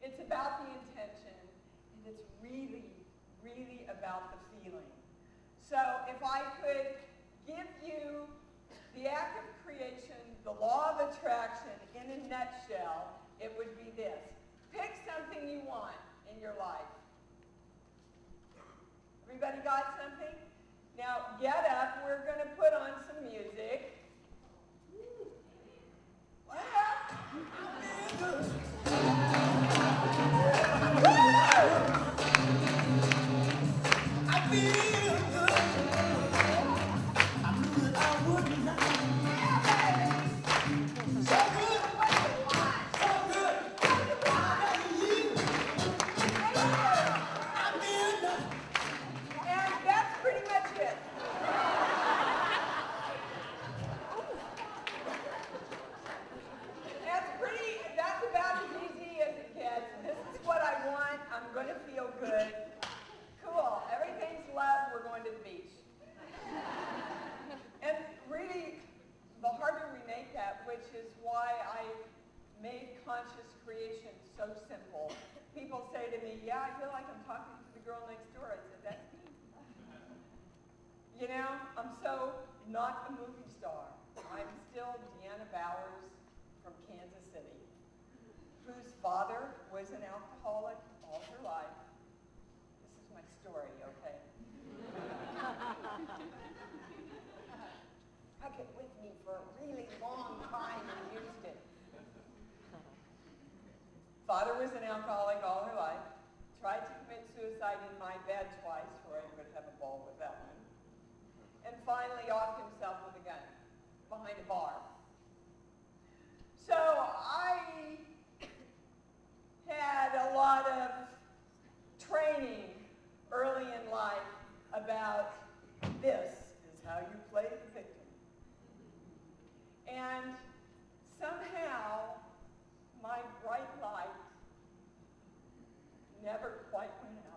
It's about the intention, and it's really, really about the feeling. So if I could give you the act of creation, the law of attraction in a nutshell, it would be this. Pick something you want in your life. Everybody got something? Now get up. We're going to put on some music. What up? I feel good. I knew that I would not. So good. So good. And that's pretty much it. That's about as easy as it gets. This is what I want. I'm going to feel good. Cool. Everything's love. We're going to the beach. And really, the harder we make that, which is why I made conscious creation so simple. People say to me, yeah, I feel like I'm talking to the girl next door. I said, that's me. You know, I'm so not the movie star. I'm still Deanna Bowers from Kansas City, whose father was an alcoholic all her life. This is my story, okay? Took it with me for a really long time and used it. Father was an alcoholic all her life. Tried to commit suicide in my bed twice, or I would have a ball with that one. And finally offed himself with a gun behind a bar. So I had a lot of training early in life about this is how you play the victim. And somehow my bright light never quite went out.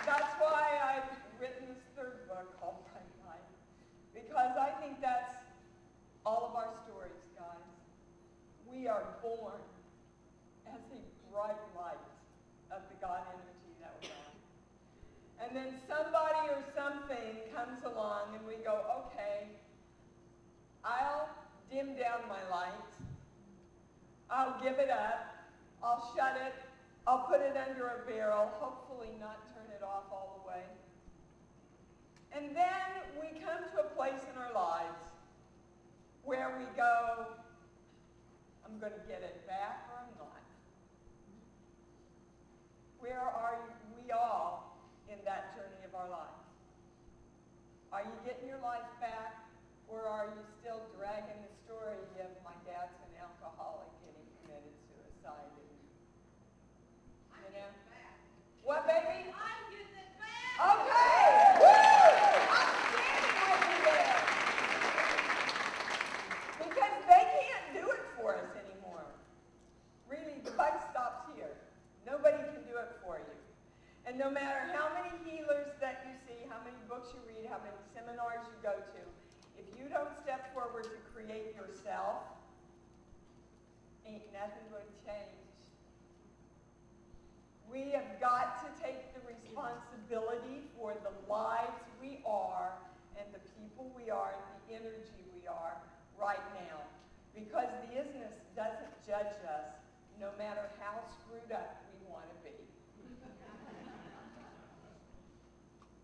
That's why I've written this third book called Bright Light, because I think that's all of our stories, guys. We are born as a bright light of the God energy that we are. And then somebody or something comes along and we go, okay, I'll dim down my light. I'll give it up. I'll shut it. I'll put it under a barrel, hopefully not turn it off all the way. And then we come to a place in our lives where we go, I'm going to get it back or I'm not. Where are we all in that journey of our lives? Are you getting your life back, or are you still dragging the story of my dad's an alcoholic and he committed suicide? You know? What, baby? I'm getting it back. Okay. Woo! I'm standing with you there. Because they can't do it for us anymore. Really, the buck stops here. Nobody can do it for you. And no matter how many healers that you see, how many books you read, how many seminars you go to, if you don't step forward to create yourself, ain't nothing going to change. We have got to take the responsibility for the lives we are and the people we are and the energy we are right now. Because the business doesn't judge us no matter how screwed up we want to be.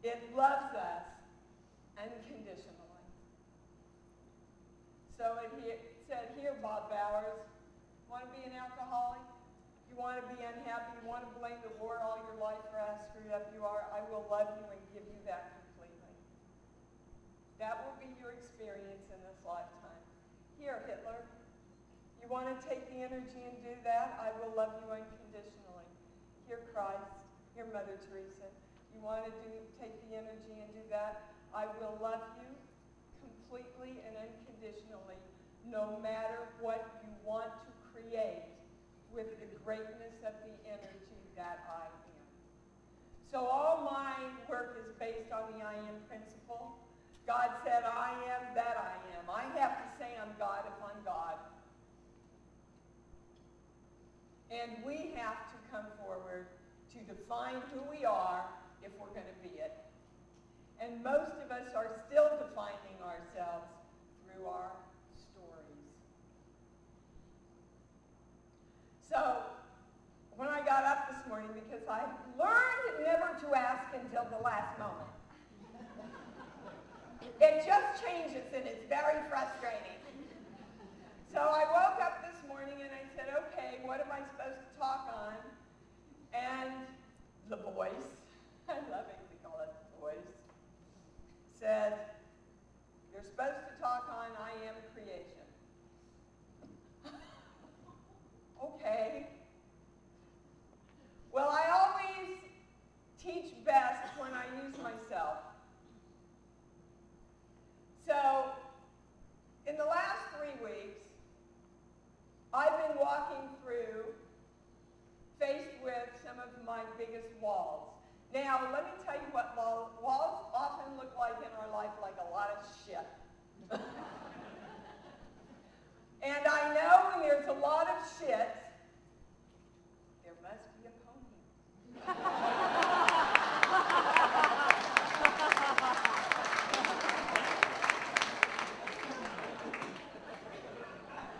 It loves us unconditionally. So it said here, Bob Bowers, want to be an alcoholic? You want to be unhappy? You want to blame the Lord all your life for how screwed up you are? I will love you and give you that completely. That will be your experience in this lifetime. Here, Hitler, you want to take the energy and do that? I will love you unconditionally. Here, Christ. Here, Mother Teresa. You want to take the energy and do that? I will love you completely and unconditionally, no matter what you want to create with the greatness of the energy that I am. So all my work is based on the I am principle. God said, I am that I am. I have to say I'm God if I'm God. And we have to come forward to define who we are if we're going to be it. And most of us are still defining ourselves through our stories. So, when I got up this morning, because I learned never to ask until the last moment. It just changes, and it's very frustrating. So I woke up this morning and I said, okay, what am I supposed to talk on? And the voice, I love it, we call it the voice, said, you're supposed to talk on I am creation. Okay. Well, I always teach best when I use myself. So, in the last 3 weeks, I've been walking through, faced with some of my biggest walls. Now, let me tell you what walls often look like in our life, like a lot of shit. And I know when there's a lot of shit, there must be a pony.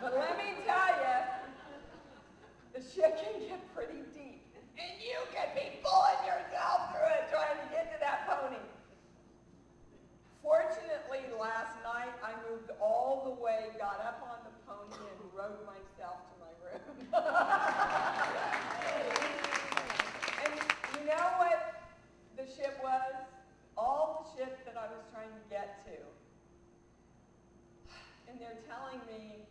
But let me tell you, the shit can get pretty deep. And you can be pulling yourself through it trying to get to that pony. Fortunately, last night I moved all the way, got up on the pony, and rode myself to my room. And you know what the shit was? All the shit that I was trying to get to. And they're telling me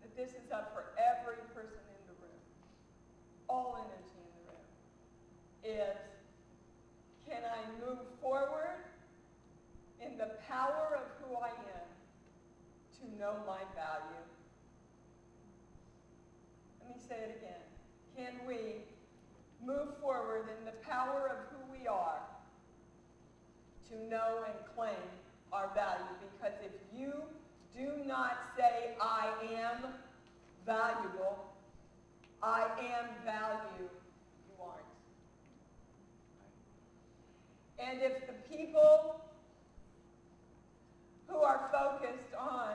that this is up for every person in the room. All energy in the room is, can I move forward in the power of who I am to know my value? Let me say it again. Can we move forward in the power of who we are to know and claim our value? Because if you do not say, I am valuable, I am value, you aren't. And if the people who are focused on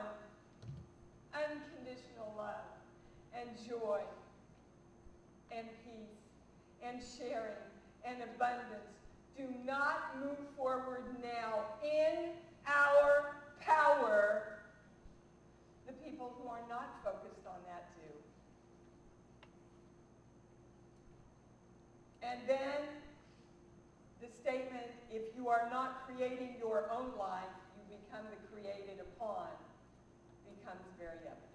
unconditional love and joy and peace and sharing and abundance do not move forward now in our power, the people who are not focused on that do. And then the statement, if you are not creating your own life, you become the created upon, becomes very evident.